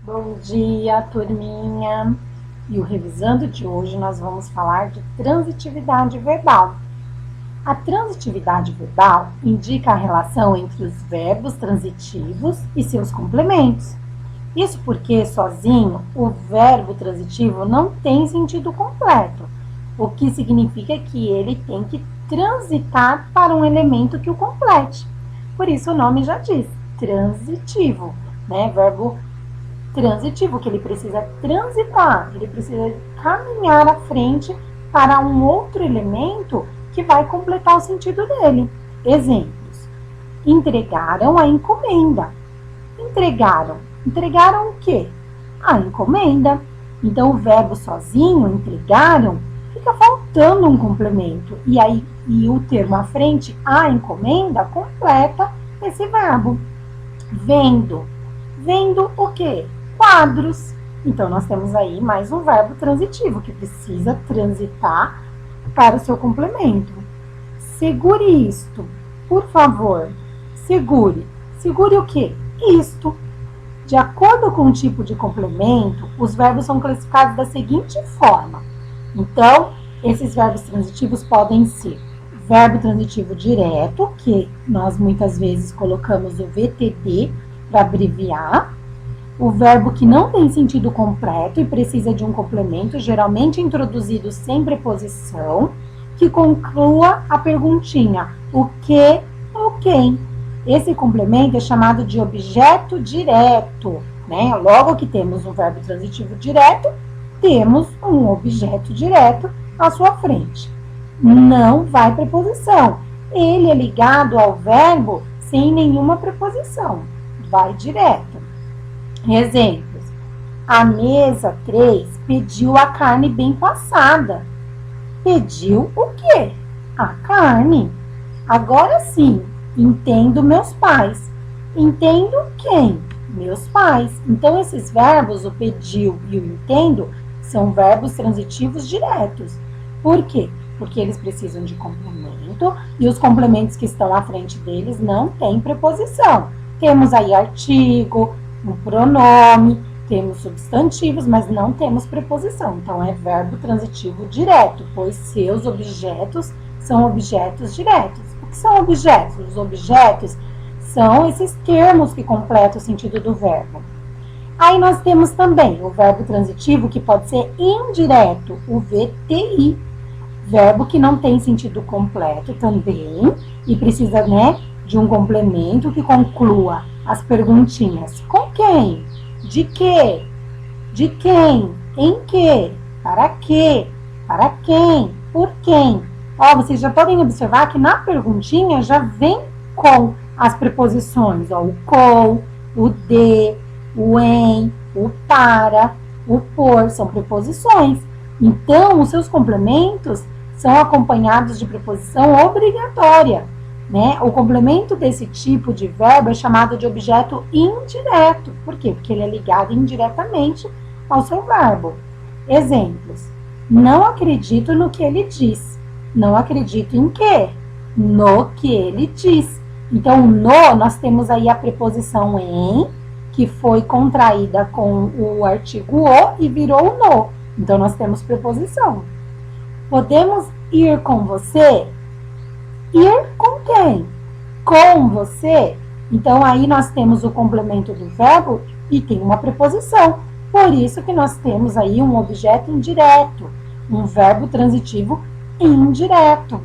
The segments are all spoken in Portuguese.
Bom dia, turminha! E o Revisando de hoje nós vamos falar de transitividade verbal. A transitividade verbal indica a relação entre os verbos transitivos e seus complementos. Isso porque, sozinho, o verbo transitivo não tem sentido completo, o que significa que ele tem que transitar para um elemento que o complete. Por isso o nome já diz, transitivo, né? Verbo transitivo, que ele precisa transitar, ele precisa caminhar à frente para um outro elemento que vai completar o sentido dele. Exemplos: entregaram a encomenda. Entregaram o quê? A encomenda. Então, o verbo sozinho, entregaram, fica faltando um complemento. E o termo à frente, a encomenda, completa esse verbo. Vendo. Vendo o quê? Quadros. Então, nós temos aí mais um verbo transitivo que precisa transitar para o seu complemento. Segure isto, por favor. Segure. Segure o quê? Isto. De acordo com o tipo de complemento, os verbos são classificados da seguinte forma. Então, esses verbos transitivos podem ser verbo transitivo direto, que nós muitas vezes colocamos o VTD para abreviar. O verbo que não tem sentido completo e precisa de um complemento, geralmente introduzido sem preposição, que conclua a perguntinha, o que ou quem. Esse complemento é chamado de objeto direto, né? Logo que temos um verbo transitivo direto, temos um objeto direto à sua frente. Não vai preposição. Ele é ligado ao verbo sem nenhuma preposição. Vai direto. Exemplos: a mesa 3 pediu a carne bem passada. Pediu o quê? A carne. Agora sim, entendo meus pais. Entendo quem? Meus pais. Então, esses verbos, o pediu e o entendo, são verbos transitivos diretos. Por quê? Porque eles precisam de complemento e os complementos que estão à frente deles não têm preposição. Temos aí artigo, um pronome, temos substantivos, mas não temos preposição. Então, é verbo transitivo direto, pois seus objetos são objetos diretos. O que são objetos? Os objetos são esses termos que completam o sentido do verbo. Aí nós temos também o verbo transitivo, que pode ser indireto, o VTI. Verbo que não tem sentido completo também e precisa, de um complemento que conclua as perguntinhas. Com quem? De quê? De quem? Em que? Para quê? Para quem? Por quem? Ó, vocês já podem observar que na perguntinha já vem com as preposições. Ó, o com, o de, o em, o para, o por, são preposições. Então, os seus complementos são acompanhados de preposição obrigatória. O complemento desse tipo de verbo é chamado de objeto indireto. Por quê? Porque ele é ligado indiretamente ao seu verbo. Exemplos: não acredito no que ele diz. Não acredito em quê? No que ele diz. Então, no, nós temos aí a preposição em, que foi contraída com o artigo o e virou no. Então, nós temos preposição. Podemos ir com você? Ir com quem? Com você. Então, aí nós temos o complemento do verbo e tem uma preposição. Por isso que nós temos aí um objeto indireto, um verbo transitivo indireto.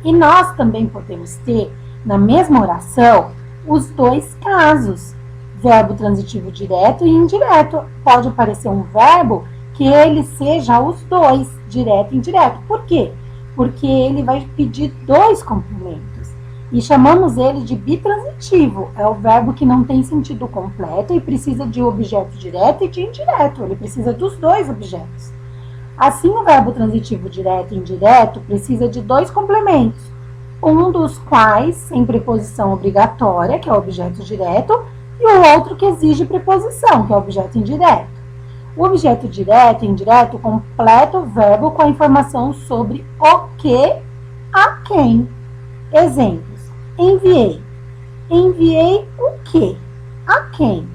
E nós também podemos ter, na mesma oração, os dois casos. Verbo transitivo direto e indireto. Pode aparecer um verbo que ele seja os dois, direto e indireto. Por quê? Porque ele vai pedir dois complementos. E chamamos ele de bitransitivo. É o verbo que não tem sentido completo e precisa de objeto direto e de indireto. Ele precisa dos dois objetos. Assim, o verbo transitivo direto e indireto precisa de dois complementos. Um dos quais sem preposição obrigatória, que é o objeto direto, e o outro que exige preposição, que é o objeto indireto. O objeto direto e indireto completa o verbo com a informação sobre o que, a quem. Exemplos: enviei. Enviei o que? A quem?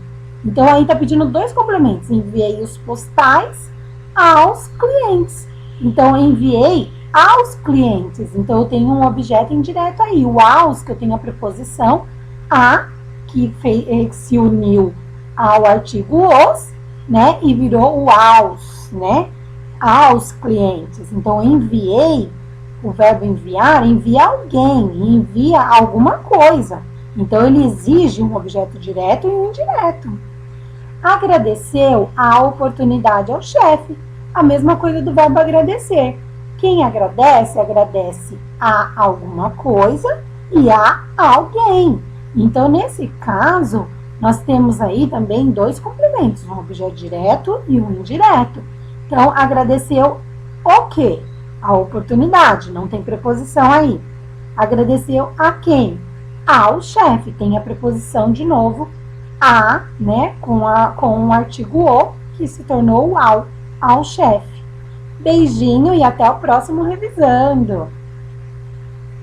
Então, aí tá pedindo dois complementos. Enviei os postais aos clientes. Então, enviei aos clientes. Então, eu tenho um objeto indireto aí. O aos, que eu tenho a preposição a, que se uniu ao artigo os, né? E virou o aos, né? Aos clientes. Então, enviei, o verbo enviar, envia alguém, envia alguma coisa. Então, ele exige um objeto direto e um indireto. Agradeceu a oportunidade ao chefe. A mesma coisa do verbo agradecer. Quem agradece, agradece a alguma coisa e a alguém. Então, nesse caso, nós temos aí também dois complementos, um objeto direto e um indireto. Então, agradeceu o quê? A oportunidade, não tem preposição aí. Agradeceu a quem? Ao chefe, tem a preposição de novo, a, né, com o artigo o, que se tornou o ao chefe. Beijinho e até o próximo Revisando!